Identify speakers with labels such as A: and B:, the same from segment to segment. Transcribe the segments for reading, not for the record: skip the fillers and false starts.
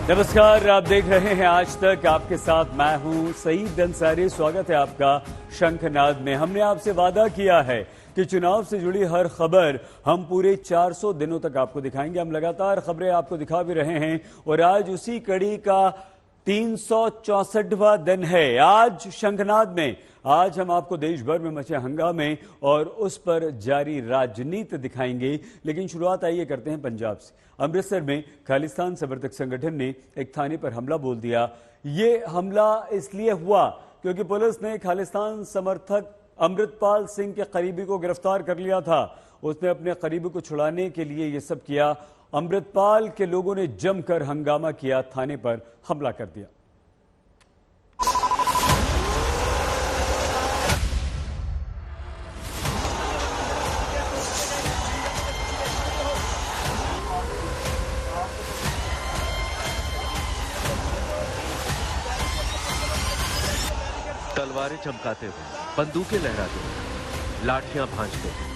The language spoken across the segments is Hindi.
A: नमस्कार, आप देख रहे हैं आज तक। आपके साथ मैं हूं सईद अंसारी। स्वागत है आपका शंखनाद में। हमने आपसे वादा किया है कि चुनाव से जुड़ी हर खबर हम पूरे 400 दिनों तक आपको दिखाएंगे। हम लगातार खबरें आपको दिखा भी रहे हैं और आज उसी कड़ी का 364वां दिन है। आज शंखनाद में आज हम आपको देश भर में मचे हंगामे और उस पर जारी राजनीति दिखाएंगे। लेकिन शुरुआत आइए करते हैं पंजाब से। अमृतसर में खालिस्तान समर्थक संगठन ने एक थाने पर हमला बोल दिया। ये हमला इसलिए हुआ क्योंकि पुलिस ने खालिस्तान समर्थक अमृतपाल सिंह के करीबी को गिरफ्तार कर लिया था। उसने अपने करीबी को छुड़ाने के लिए ये सब किया। अमृतपाल के लोगों ने जमकर हंगामा किया, थाने पर हमला कर दिया।
B: तलवारें चमकाते हुए, बंदूकें लहराते हुए, लाठियां भांजते हुए,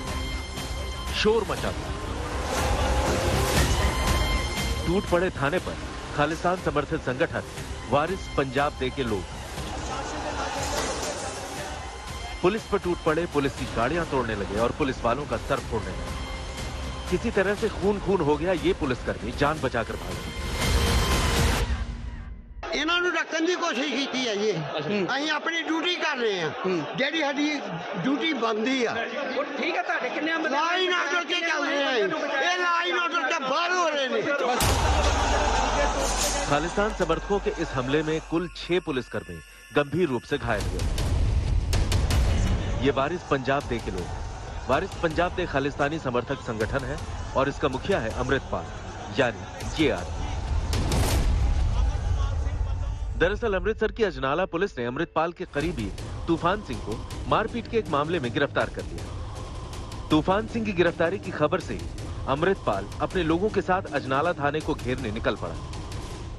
B: शोर मचाते हुए टूट पड़े थाने पर खालिस्तान समर्थक संगठन वारिस पंजाब दे के लोग। पुलिस पर टूट पड़े, पुलिस की गाड़ियां तोड़ने लगे और पुलिस वालों का सर फोड़ने लगे। किसी तरह से खून खून हो गया। ये पुलिसकर्मी जान बचाकर भागे।
C: इन्होंने रखने की कोशिश की है। ये अं अपनी ड्यूटी कर रहे हैं, जी साड़ी ड्यूटी बनती है।
D: ठीक है,
C: लाइन ऑर्डर के चल रहे हैं, ये लाइन ऑर्डर के बाहर हो रहे हैं।
B: खालिस्तान समर्थकों के इस हमले में कुल 6 पुलिसकर्मी गंभीर रूप से घायल हुए। ये वारिस पंजाब दे के लोग। वारिस पंजाब दे खालिस्तानी समर्थक संगठन है और इसका मुखिया है अमृतपाल यानी JR। दरअसल अमृतसर की अजनाला पुलिस ने अमृतपाल के करीबी तूफान सिंह को मारपीट के एक मामले में गिरफ्तार कर लिया। तूफान सिंह की गिरफ्तारी की खबर से अमृतपाल अपने लोगों के साथ अजनाला थाने को घेरने निकल पड़ा।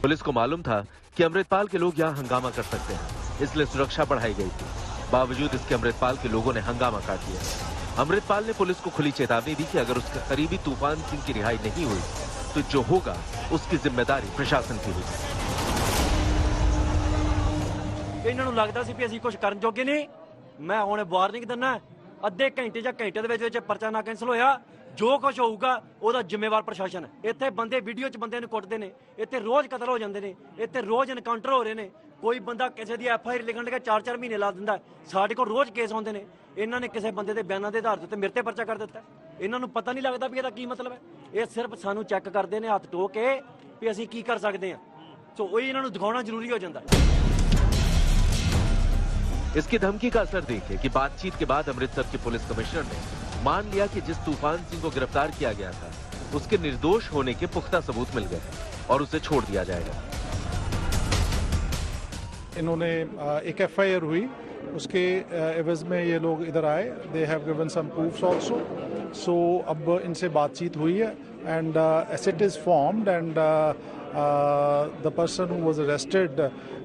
B: पुलिस को मालूम था कि अमृतपाल के लोग यहाँ हंगामा कर सकते हैं, इसलिए सुरक्षा बढ़ाई गई थी। बावजूद इसके अमृतपाल के लोगों ने हंगामा काट दिया। अमृतपाल ने पुलिस को खुली चेतावनी दी कि अगर उसके करीबी तूफान सिंह की रिहाई नहीं हुई तो जो होगा उसकी जिम्मेदारी प्रशासन की होगी।
D: ਇਹਨਾਂ ਨੂੰ ਲੱਗਦਾ ਸੀ ਵੀ ਅਸੀਂ ਕੁਝ ਕਰਨ ਜੋਗੇ ਨਹੀਂ। ਮੈਂ ਹੁਣ ਵਾਰਨਿੰਗ ਦਿੰਦਾ, ਅੱਧੇ ਘੰਟੇ ਜਾਂ ਘੰਟੇ ਦੇ ਵਿੱਚ ਪਰਚਾ ਨਾ ਕੈਂਸਲ ਹੋਇਆ, ਜੋ ਕੁਝ ਹੋਊਗਾ ਉਹਦਾ ਜ਼ਿੰਮੇਵਾਰ ਪ੍ਰਸ਼ਾਸਨ ਹੈ। ਇੱਥੇ ਬੰਦੇ ਵੀਡੀਓ 'ਚ ਬੰਦਿਆਂ ਨੂੰ ਕੁੱਟਦੇ ਨੇ, ਇੱਥੇ ਰੋਜ਼ ਕਤਲ ਹੋ ਜਾਂਦੇ ਨੇ, ਇੱਥੇ ਰੋਜ਼ ਐਨਕਾਊਂਟਰ ਹੋ ਰਹੇ ਨੇ। ਕੋਈ ਬੰਦਾ ਕਿਸੇ ਦੀ FIR ਲਿਖਣ ਲੱਗਾ 4-4 ਮਹੀਨੇ ਲਾ ਦਿੰਦਾ। ਸਾਡੇ ਕੋਲ ਰੋਜ਼ ਕੇਸ ਆਉਂਦੇ ਨੇ। ਇਹਨਾਂ ਨੇ ਕਿਸੇ ਬੰਦੇ ਦੇ ਬਿਆਨਾਂ ਦੇ ਆਧਾਰ ਤੇ ਮੇਰੇ ਤੇ ਪਰਚਾ ਕਰ ਦਿੱਤਾ। ਇਹਨਾਂ ਨੂੰ ਪਤਾ ਨਹੀਂ ਲੱਗਦਾ ਵੀ ਇਹਦਾ ਕੀ ਮਤਲਬ ਹੈ। ਇਹ ਸਿਰਫ ਸਾਨੂੰ ਚੈੱਕ ਕਰਦੇ ਨੇ ਹੱਥ ਟੋ ਕੇ ਵੀ ਅਸੀਂ ਕੀ ਕਰ ਸਕਦੇ ਹਾਂ। ਸੋ ਉਹੀ ਇਹਨਾਂ ਨੂੰ ਦਿਖਾਉਣਾ ਜ਼ਰੂਰੀ ਹੋ ਜਾਂਦਾ।
B: इसकी धमकी का असर देखिए कि बातचीत के बाद अमृतसर के पुलिस कमिश्नर ने मान लिया कि जिस तूफान सिंह को गिरफ्तार किया गया था उसके निर्दोष होने के पुख्ता सबूत मिल गए और उसे छोड़ दिया जाएगा।
E: इन्होंने एक FIR हुई, उसके एवज में ये लोग इधर आए। They have given some proofs also. So अब इनसे बातचीत हुई है and asset is formed and the person who was arrested,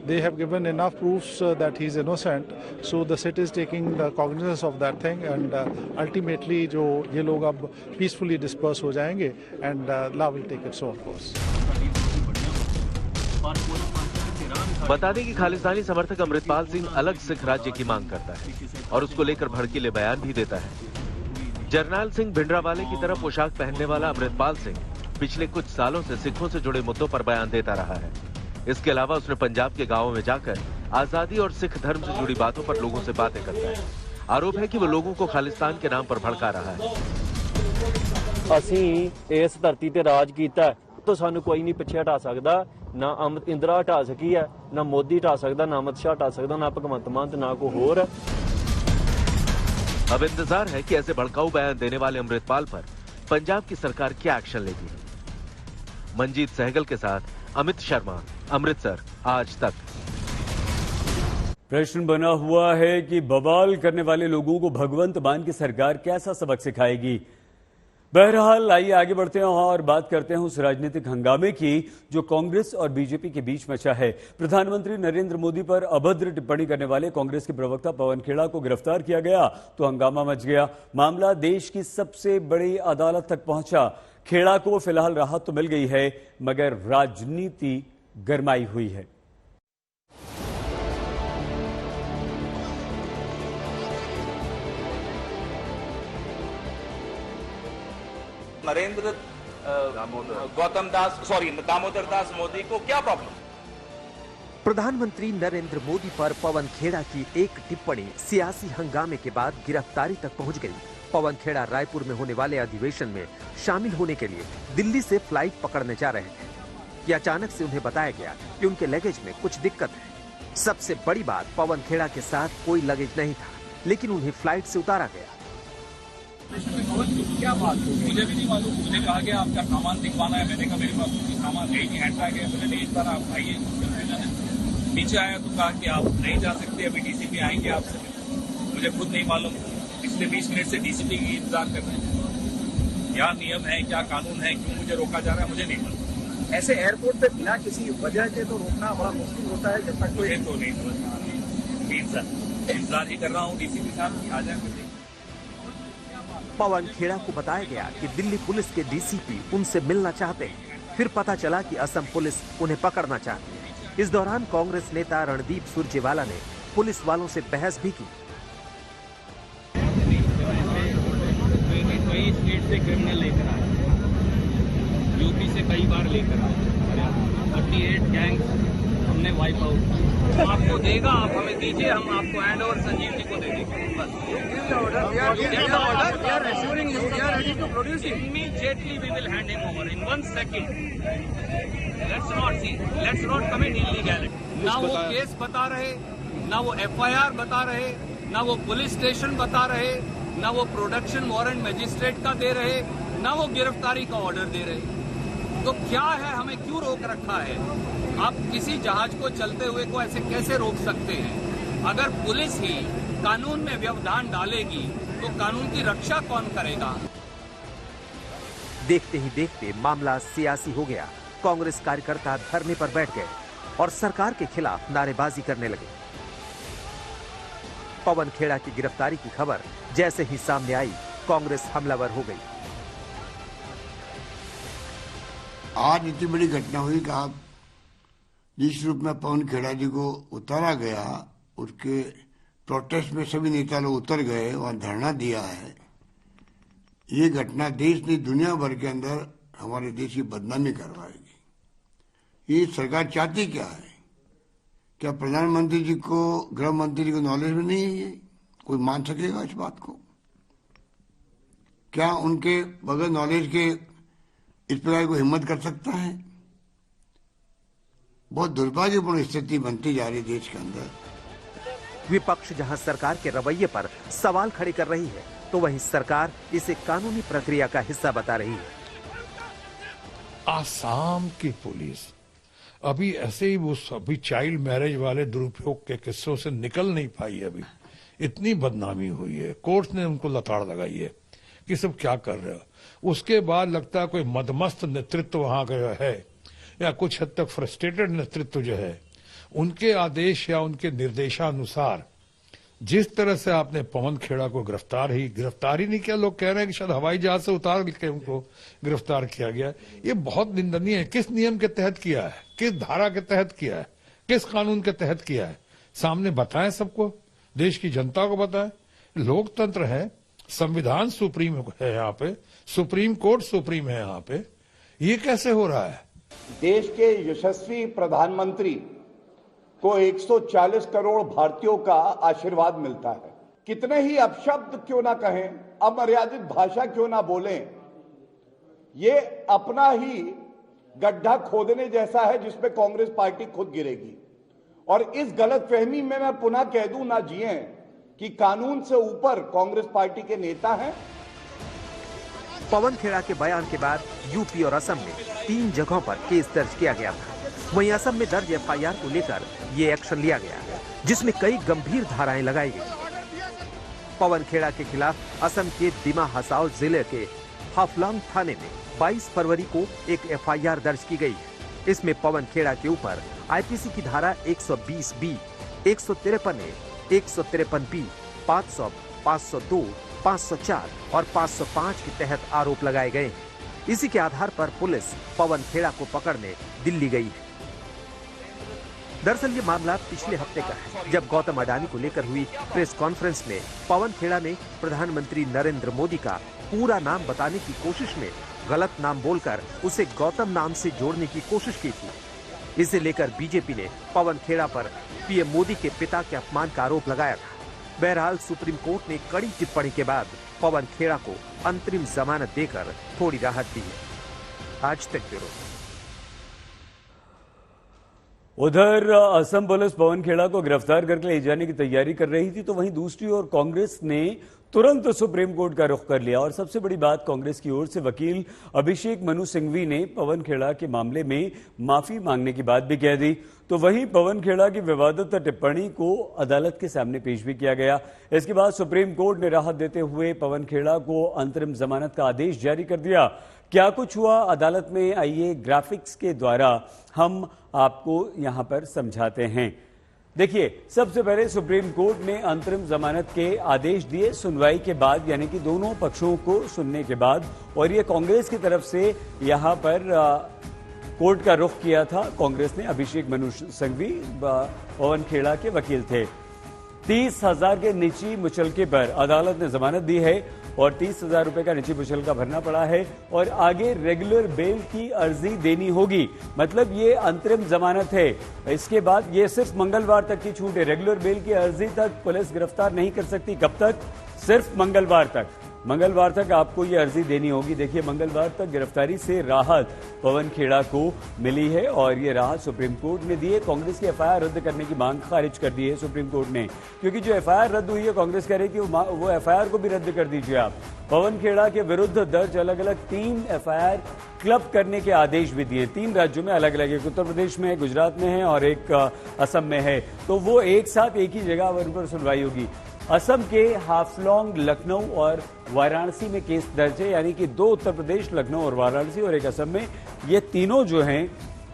E: they have given enough proofs that he is innocent. So the city is taking the cognizance of that thing and ultimately जो ये लोग अब peacefully disperse हो जाएंगे and law will take its own course.
B: बता दें कि खालिस्तानी समर्थक अमृतपाल सिंह अलग सिख राज्य की मांग करता है और उसको लेकर भड़कीले बयान भी देता है। जरनैल सिंह भिंडरावाले की तरह पोशाक पहनने वाला अमृतपाल सिंह पिछले कुछ सालों से सिखों से जुड़े मुद्दों पर बयान देता रहा है। इसके अलावा उसने पंजाब के गांवों में जाकर आजादी और सिख धर्म से जुड़ी बातों पर लोगों से बातें करता है। आरोप है कि वो लोगों को खालिस्तान के नाम पर भड़का रहा है।
D: ਅਸੀਂ ਇਸ ਧਰਤੀ ਤੇ ਰਾਜ ਕੀਤਾ तो ਸਾਨੂੰ ਕੋਈ ਨਹੀਂ ਪਿੱਛੇ ਹਟਾ ਸਕਦਾ। ਨਾ ਇੰਦਰਾ ਹਟਾ ਸਕੀ ਹੈ, ਨਾ ਮੋਦੀ ਹਟਾ ਸਕਦਾ, ਨਾ ਅਮਿਤ ਸ਼ਾਹ ਹਟਾ ਸਕਦਾ, ਨਾ ਭਗਵੰਤ ਮਾਨ ਤੇ ਨਾ ਕੋਈ ਹੋਰ।
B: अब इंतजार है कि ऐसे भड़काऊ बयान देने वाले अमृतपाल पर पंजाब की सरकार क्या एक्शन लेती है। मंजीत सहगल के साथ अमित शर्मा, अमृतसर, आज तक।
A: प्रश्न बना हुआ है कि बवाल करने वाले लोगों को भगवंत मान की सरकार कैसा सबक सिखाएगी। बहरहाल आइए आगे बढ़ते हैं और बात करते हैं उस राजनीतिक हंगामे की जो कांग्रेस और बीजेपी के बीच मचा है। प्रधानमंत्री नरेंद्र मोदी पर अभद्र टिप्पणी करने वाले कांग्रेस के प्रवक्ता पवन खेड़ा को गिरफ्तार किया गया तो हंगामा मच गया। मामला देश की सबसे बड़ी अदालत तक पहुंचा। खेड़ा को फिलहाल राहत तो मिल गई है मगर राजनीति गरमाई हुई है।
F: नरेंद्र दामोदर दास मोदी को क्या प्रॉब्लम?
G: प्रधानमंत्री नरेंद्र मोदी पर पवन खेड़ा की एक टिप्पणी सियासी हंगामे के बाद गिरफ्तारी तक पहुंच गई। पवन खेड़ा रायपुर में होने वाले अधिवेशन में शामिल होने के लिए दिल्ली से फ्लाइट पकड़ने जा रहे थे कि अचानक से उन्हें बताया गया कि उनके लगेज में कुछ दिक्कत है। सबसे बड़ी बात, पवन खेड़ा के साथ कोई लगेज नहीं था, लेकिन उन्हें फ्लाइट से उतारा गया।
H: क्या बात? मुझे भी नहीं मालूम। मुझे कहा गया आपका सामान दिखवाना है। मैंने कहा मेरे पास कोई सामान है नहीं, हैंड बैग है। मैंने नहीं, इस बार आप आइए। नीचे आया तो कहा कि आप नहीं जा सकते, अभी डीसीपी आएंगे आपसे। मुझे खुद नहीं मालूम। पिछले 20 मिनट से डीसीपी की इंतजार कर रहे हैं। क्या नियम है, क्या कानून है, क्यों मुझे रोका जा रहा है, मुझे नहीं मालूम।
I: ऐसे एयरपोर्ट पे बिना किसी वजह के तो रोकना बड़ा मुश्किल होता है। जब तक
H: मुझे तो नहीं समझ, इंतजार ही कर रहा हूँ डीसीपी साहब की आ जाए।
G: पवन खेड़ा को बताया गया कि दिल्ली पुलिस के डीसीपी उनसे मिलना चाहते हैं। फिर पता चला कि असम पुलिस उन्हें पकड़ना चाहती है। इस दौरान कांग्रेस नेता रणदीप सुरजेवाला ने पुलिस वालों से बहस भी की।
J: कई स्टेट से क्रिमिनल लेकर आए, यूपी से कई बार लेकर आए, 38 गैंग हमने वाइप आउट। आपको देगा, आप हमें दीजिए, हम आपको हैंड ओवर संजीव जी को दे देंगे। Immediately we will hand him over in 1 second. Let's not commit illegality. ना वो केस बता रहे, ना वो FIR बता रहे, ना वो पुलिस स्टेशन बता रहे, ना वो प्रोडक्शन वारंट मजिस्ट्रेट का दे रहे, ना वो गिरफ्तारी का ऑर्डर दे रहे। तो क्या है, हमें क्यों रोक रखा है? आप किसी जहाज को चलते हुए को ऐसे कैसे रोक सकते हैं? अगर पुलिस ही कानून में व्यवधान डालेगी तो कानून की रक्षा कौन करेगा?
G: देखते ही देखते मामला सियासी हो गया। कांग्रेस कार्यकर्ता धरने पर बैठ गए और सरकार के खिलाफ नारेबाजी करने लगे। पवन खेड़ा की गिरफ्तारी की खबर जैसे ही सामने आई, कांग्रेस हमलावर हो गई।
K: आज इतनी बड़ी घटना हुई कि आप जिस रूप में पवन खेड़ा जी को उतारा गया, उसके प्रोटेस्ट में सभी नेता लोग उतर गए, वहां धरना दिया है। ये घटना देश नहीं दुनिया भर के अंदर हमारे देश की बदनामी करवाएगी। ये सरकार चाहती क्या है? क्या प्रधानमंत्री जी को, गृह मंत्री जी को नॉलेज में नहीं है? ये कोई मान सकेगा इस बात को? क्या उनके बगैर नॉलेज के इस प्रकार को हिम्मत कर सकता है? बहुत दुर्भाग्यपूर्ण स्थिति बनती जा रही है देश के अंदर।
G: विपक्ष जहां सरकार के रवैये पर सवाल खड़े कर रही है, तो वहीं सरकार इसे कानूनी प्रक्रिया का हिस्सा बता रही है।
L: आसाम की पुलिस अभी ऐसे ही वो सभी चाइल्ड मैरिज वाले दुरुपयोग के किस्सों से निकल नहीं पाई। अभी इतनी बदनामी हुई है, कोर्ट ने उनको लताड़ लगाई है कि सब क्या कर रहे हो। उसके बाद लगता है कोई मदमस्त नेतृत्व वहां का है, या कुछ हद तक फ्रस्ट्रेटेड नेतृत्व जो है, उनके आदेश या उनके निर्देशानुसार जिस तरह से आपने पवन खेड़ा को गिरफ्तार ही नहीं किया, लोग कह रहे हैं कि शायद हवाई जहाज से उतार के उनको गिरफ्तार किया गया। ये बहुत निंदनीय है। किस नियम के तहत किया है, किस धारा के तहत किया है, किस कानून के तहत किया है, सामने बताएं, सबको, देश की जनता को बताएं। लोकतंत्र है, संविधान सुप्रीम है यहाँ पे, सुप्रीम कोर्ट सुप्रीम है यहाँ पे। ये कैसे हो रहा है?
M: देश के यशस्वी प्रधानमंत्री को 140 करोड़ भारतीयों का आशीर्वाद मिलता है। कितने ही अपशब्द क्यों ना कहें, अमर्यादित भाषा क्यों ना बोलें, ये अपना ही गड्ढा खोदने जैसा है जिसमें कांग्रेस पार्टी खुद गिरेगी। और इस गलतफहमी में मैं पुनः कह दूं ना जिए कि कानून से ऊपर कांग्रेस पार्टी के नेता हैं।
G: पवन खेड़ा के बयान के बाद यूपी और असम में 3 जगहों पर केस दर्ज किया गया था। वहीं असम में दर्ज FIR को लेकर ये एक्शन लिया गया, जिसमें कई गंभीर धाराएं लगाई गई। पवन खेड़ा के खिलाफ असम के दिमा हसाओ जिले के हाफलॉन्ग थाने में 22 फरवरी को एक FIR दर्ज की गई है। इसमें पवन खेड़ा के ऊपर IPC की धारा 120B, 153A, 153B, 500, 502, 504 और 505 के तहत आरोप लगाए गए हैं। इसी के आधार पर पुलिस पवन खेड़ा को पकड़ने दिल्ली गई है। दरअसल ये मामला पिछले हफ्ते का है, जब गौतम अडानी को लेकर हुई प्रेस कॉन्फ्रेंस में पवन खेड़ा ने प्रधानमंत्री नरेंद्र मोदी का पूरा नाम बताने की कोशिश में गलत नाम बोलकर उसे गौतम नाम से जोड़ने की कोशिश की थी। इसे लेकर बीजेपी ने पवन खेड़ा पर पीएम मोदी के पिता के अपमान का आरोप लगाया था। बहरहाल सुप्रीम कोर्ट ने कड़ी टिप्पणी के बाद पवन खेड़ा को अंतरिम जमानत देकर थोड़ी राहत दी। आज तक ब्यूरो।
A: उधर असम पुलिस पवन खेड़ा को गिरफ्तार करके ले जाने की तैयारी कर रही थी, तो वहीं दूसरी ओर कांग्रेस ने तुरंत सुप्रीम कोर्ट का रुख कर लिया। और सबसे बड़ी बात, कांग्रेस की ओर से वकील अभिषेक मनु सिंघवी ने पवन खेड़ा के मामले में माफी मांगने की बात भी कह दी। तो वहीं पवन खेड़ा की विवादित टिप्पणी को अदालत के सामने पेश भी किया गया। इसके बाद सुप्रीम कोर्ट ने राहत देते हुए पवन खेड़ा को अंतरिम जमानत का आदेश जारी कर दिया। क्या कुछ हुआ अदालत में, आइए ग्राफिक्स के द्वारा हम आपको यहां पर समझाते हैं। देखिए, सबसे पहले सुप्रीम कोर्ट ने अंतरिम जमानत के आदेश दिए सुनवाई के बाद, यानी कि दोनों पक्षों को सुनने के बाद। और ये कांग्रेस की तरफ से यहां पर कोर्ट का रुख किया था। कांग्रेस ने अभिषेक मनु सिंघवी पवन खेड़ा के वकील थे। 30,000 के निजी मुचलके पर अदालत ने जमानत दी है और 30,000 रुपए का निजी मुचलका भरना पड़ा है और आगे रेगुलर बेल की अर्जी देनी होगी। मतलब ये अंतरिम जमानत है। इसके बाद ये सिर्फ मंगलवार तक की छूट है। रेगुलर बेल की अर्जी तक पुलिस गिरफ्तार नहीं कर सकती। कब तक? सिर्फ मंगलवार तक। मंगलवार तक आपको ये अर्जी देनी होगी। देखिए, मंगलवार तक गिरफ्तारी से राहत पवन खेड़ा को मिली है और ये राहत सुप्रीम कोर्ट ने दी है। कांग्रेस की एफआईआर रद्द करने की मांग खारिज कर दी है सुप्रीम कोर्ट ने, क्योंकि जो एफआईआर रद्द हुई है, कांग्रेस कह रही थी वो एफआईआर को भी रद्द कर दीजिए आप। पवन खेड़ा के विरुद्ध दर्ज अलग अलग 3 एफआईआर क्लब करने के आदेश भी दिए। 3 राज्यों में अलग अलग, एक उत्तर प्रदेश में है, गुजरात में है और एक असम में है। तो वो एक साथ एक ही जगह उन पर सुनवाई होगी। असम के हाफलॉन्ग, लखनऊ और वाराणसी में केस दर्ज है, यानी कि 2 उत्तर प्रदेश, लखनऊ और वाराणसी और एक असम में, ये तीनों जो हैं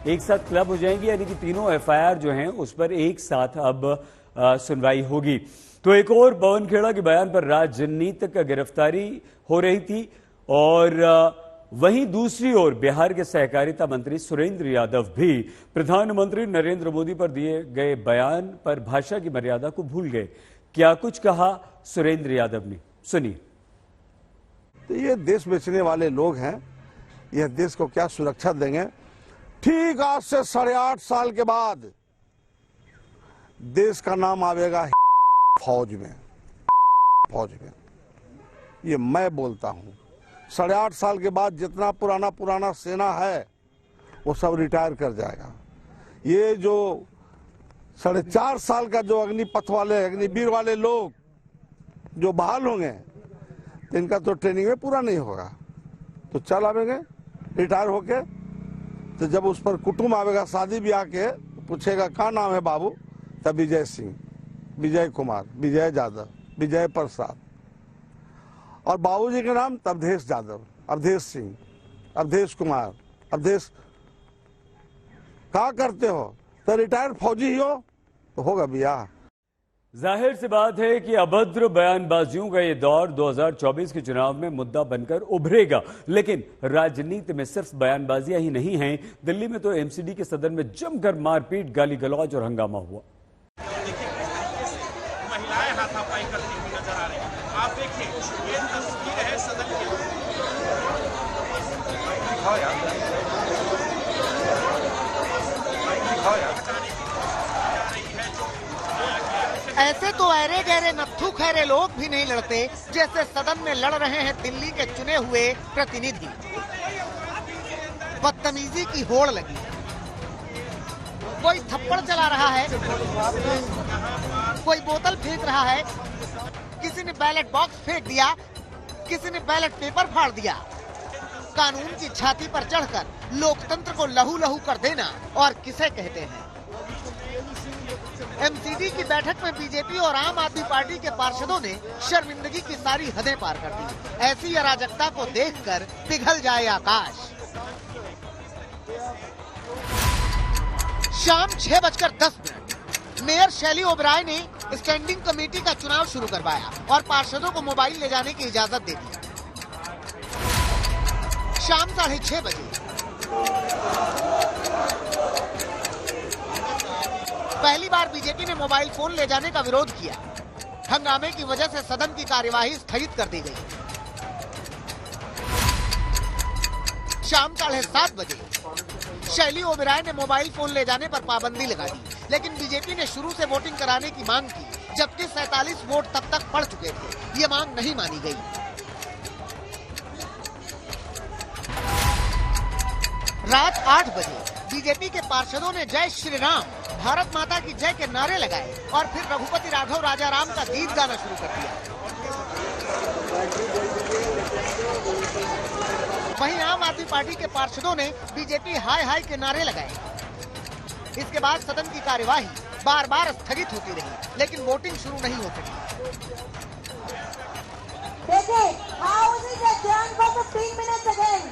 A: एक साथ क्लब हो जाएंगी, यानी कि तीनों एफआईआर जो हैं उस पर एक साथ अब सुनवाई होगी। तो एक और पवन खेड़ा के बयान पर राजनीतिक गिरफ्तारी हो रही थी और वहीं दूसरी ओर बिहार के सहकारिता मंत्री सुरेंद्र यादव भी प्रधानमंत्री नरेंद्र मोदी पर दिए गए बयान पर भाषा की मर्यादा को भूल गए। क्या कुछ कहा सुरेंद्र यादव ने, सुनिए।
N: तो ये देश बेचने वाले लोग हैं, यह देश को क्या सुरक्षा देंगे? ठीक आज से 8.5 साल के बाद देश का नाम आवेगा फौज में। ये मैं बोलता हूं। 8.5 साल के बाद जितना पुराना सेना है वो सब रिटायर कर जाएगा। ये जो 4.5 साल का जो अग्निपथ वाले, अग्निवीर वाले लोग जो बहाल होंगे, तो इनका तो ट्रेनिंग में पूरा नहीं होगा, तो चल आवेंगे रिटायर होके। तो जब उस पर कुटुंब आवेगा शादी ब्याह के, पूछेगा क्या नाम है बाबू, तब विजय सिंह, विजय कुमार, विजय यादव, विजय प्रसाद, और बाबूजी के नाम तब अवधेश यादव, अवधेश सिंह, अवधेश कुमार, अवधेश। क्या करते हो? तो रिटायर्ड फौजी ही हो तो होगा ब्याह।
A: जाहिर सी बात है कि अभद्र बयानबाजियों का ये दौर 2024 के चुनाव में मुद्दा बनकर उभरेगा। लेकिन राजनीति में सिर्फ बयानबाजियां ही नहीं हैं। दिल्ली में तो एमसीडी के सदन में जमकर मारपीट, गाली गलौज और हंगामा हुआ।
H: महिलाएं हाथापाई करती हुई नजर आ रही हैं। आप देखिए, ये तस्वीर है सदन की।
O: ऐसे तो अरे गहरे नत्थु खैरे लोग भी नहीं लड़ते जैसे सदन में लड़ रहे हैं दिल्ली के चुने हुए प्रतिनिधि। बदतमीजी की होड़ लगी, कोई थप्पड़ चला रहा है, कोई बोतल फेंक रहा है, किसी ने बैलेट बॉक्स फेंक दिया, किसी ने बैलेट पेपर फाड़ दिया। कानून की छाती पर चढ़कर लोकतंत्र को लहू लहू कर देना और किसे कहते हैं। एमसीडी की बैठक में बीजेपी और आम आदमी पार्टी के पार्षदों ने शर्मिंदगी की सारी हदें पार कर दी। ऐसी अराजकता को देखकर पिघल जाए आकाश। शाम 6:10 मेयर शैली ओबराय ने स्टैंडिंग कमेटी का चुनाव शुरू करवाया और पार्षदों को मोबाइल ले जाने की इजाजत दे दी। शाम 6:30 बजे पहली बार बीजेपी ने मोबाइल फोन ले जाने का विरोध किया। हंगामे की वजह से सदन की कार्यवाही स्थगित कर दी गई। शाम 7:30 बजे शैली ओबेरॉय ने मोबाइल फोन ले जाने पर पाबंदी लगा दी, लेकिन बीजेपी ने शुरू से वोटिंग कराने की मांग की, जबकि 47 वोट तब तक पड़ चुके थे। ये मांग नहीं मानी गई। रात 8 बजे बीजेपी के पार्षदों ने जय श्री राम, भारत माता की जय के नारे लगाए और फिर रघुपति राघव राजा राम का गीत गाना शुरू कर दिया। वहीं आम आदमी पार्टी के पार्षदों ने बीजेपी हाय हाय के नारे लगाए। इसके बाद सदन की कार्यवाही बार बार स्थगित होती रही, लेकिन वोटिंग शुरू नहीं हो सकी।
P: देखिए, house is adjourned for 15 minutes again.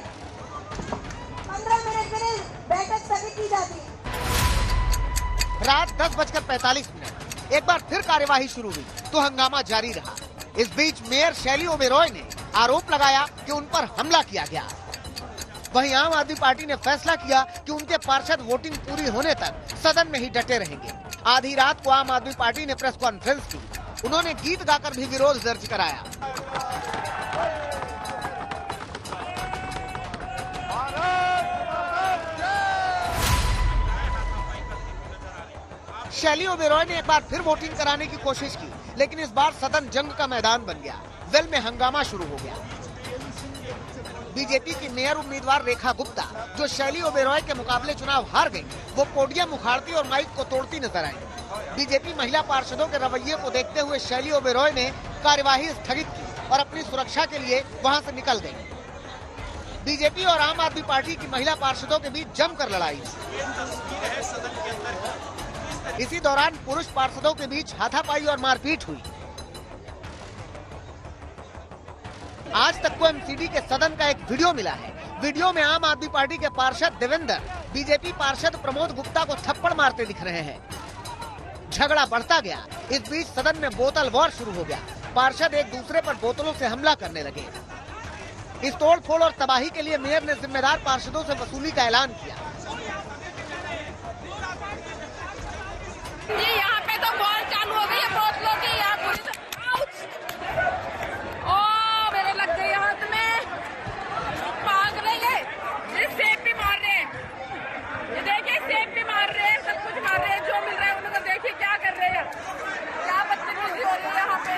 P: 15 minute के लिए बैठक स्थगित की जाती है।
O: रात 10:45 एक बार फिर कार्यवाही शुरू हुई तो हंगामा जारी रहा। इस बीच मेयर शैली ओबेरॉय ने आरोप लगाया कि उन पर हमला किया गया। वहीं आम आदमी पार्टी ने फैसला किया कि उनके पार्षद वोटिंग पूरी होने तक सदन में ही डटे रहेंगे। आधी रात को आम आदमी पार्टी ने प्रेस कॉन्फ्रेंस की। उन्होंने गीत गाकर भी विरोध दर्ज कराया। शैली ओबेरॉय ने एक बार फिर वोटिंग कराने की कोशिश की, लेकिन इस बार सदन जंग का मैदान बन गया। वेल में हंगामा शुरू हो गया। बीजेपी की मेयर उम्मीदवार रेखा गुप्ता, जो शैली ओबेरॉय के मुकाबले चुनाव हार गई, वो पोडियम उखाड़ती और माइक को तोड़ती नजर आई। बीजेपी महिला पार्षदों के रवैये को देखते हुए शैली ओबेरॉय ने कार्यवाही स्थगित की और अपनी सुरक्षा के लिए वहां से निकल गई। बीजेपी और आम आदमी पार्टी की महिला पार्षदों के बीच जमकर लड़ाई। इसी दौरान पुरुष पार्षदों के बीच हाथापाई और मारपीट हुई। आज तक को एमसीडी के सदन का एक वीडियो मिला है। वीडियो में आम आदमी पार्टी के पार्षद देवेंद्र बीजेपी पार्षद प्रमोद गुप्ता को थप्पड़ मारते दिख रहे हैं। झगड़ा बढ़ता गया। इस बीच सदन में बोतल वॉर शुरू हो गया। पार्षद एक दूसरे पर बोतलों से हमला करने लगे। इस तोड़फोड़ और तबाही के लिए मेयर ने जिम्मेदार पार्षदों से वसूली का ऐलान किया।
P: यहाँ पे तो वॉर चालू हो गई है बोतलों की। यहाँ मेरे लग गई हाथ में। भाग रहे हैं, ये सेब भी मार रहे हैं। ये देखिए सेब भी मार रहे हैं, सब कुछ मार रहे हैं। जो मिल रहा है उनको देखिए क्या कर रहे हैं। क्या बदतमीजी हो रही है यहाँ पे।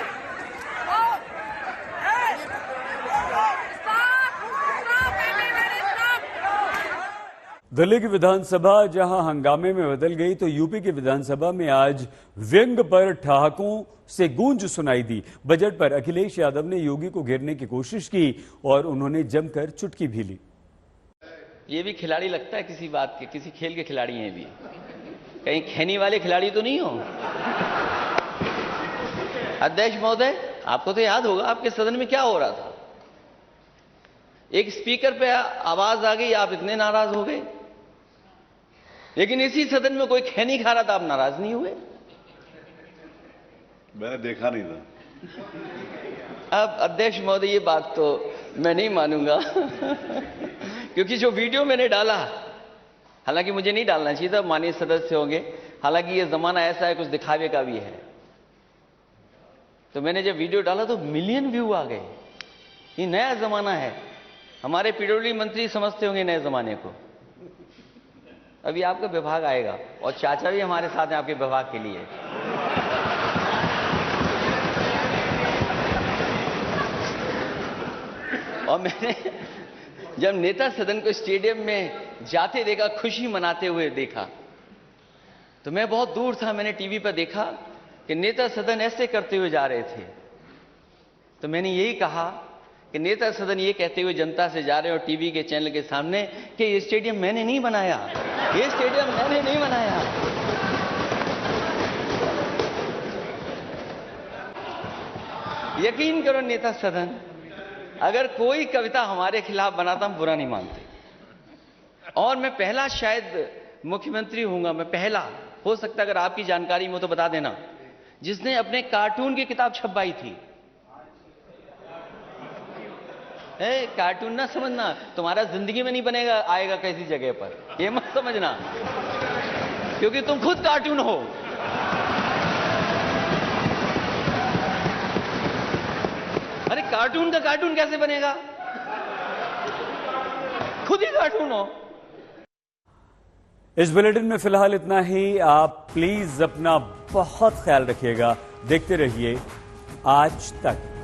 A: दिल्ली की विधानसभा जहां हंगामे में बदल गई, तो यूपी की विधानसभा में आज व्यंग पर ठहाकों से गूंज सुनाई दी। बजट पर अखिलेश यादव ने योगी को घेरने की कोशिश की और उन्होंने जमकर चुटकी भी ली।
Q: ये भी खिलाड़ी लगता है किसी बात के, किसी खेल के खिलाड़ी हैं भी। कहीं खैनी वाले खिलाड़ी तो नहीं हो। अध्यक्ष महोदय, आपको तो याद होगा आपके सदन में क्या हो रहा था। एक स्पीकर पे आवाज आ गई, आप इतने नाराज हो गए। लेकिन इसी सदन में कोई खैनी खा रहा था, आप नाराज नहीं हुए।
R: मैंने देखा नहीं था।
Q: अब अध्यक्ष महोदय, ये बात तो मैं नहीं मानूंगा क्योंकि जो वीडियो मैंने डाला, हालांकि मुझे नहीं डालना चाहिए था, माननीय सदस्य होंगे, हालांकि ये जमाना ऐसा है कुछ दिखावे का भी है। तो मैंने जब वीडियो डाला तो मिलियन व्यू आ गए। ये नया जमाना है। हमारे पीडब्ल्यूडी मंत्री समझते होंगे नए जमाने को। अभी आपका विभाग आएगा और चाचा भी हमारे साथ हैं आपके विभाग के लिए। और मैंने जब नेता सदन को स्टेडियम में जाते देखा, खुशी मनाते हुए देखा, तो मैं बहुत दूर था, मैंने टीवी पर देखा कि नेता सदन ऐसे करते हुए जा रहे थे। तो मैंने यही कहा कि नेता सदन ये कहते हुए जनता से जा रहे हो टीवी के चैनल के सामने कि ये स्टेडियम मैंने नहीं बनाया, ये स्टेडियम मैंने नहीं बनाया। यकीन करो नेता सदन, अगर कोई कविता हमारे खिलाफ बनाता हम बुरा नहीं मानते। और मैं पहला शायद मुख्यमंत्री हूंगा, मैं पहला, हो सकता है अगर आपकी जानकारी में हो तो बता देना, जिसने अपने कार्टून की किताब छपवाई थी। कार्टून ना समझना, तुम्हारा जिंदगी में नहीं बनेगा, आएगा किसी जगह पर, ये मत समझना। क्योंकि तुम खुद कार्टून हो। अरे कार्टून का कार्टून कैसे बनेगा? खुद ही कार्टून हो।
A: इस बुलेटिन में फिलहाल इतना ही। आप प्लीज अपना बहुत ख्याल रखिएगा। देखते रहिए आज तक।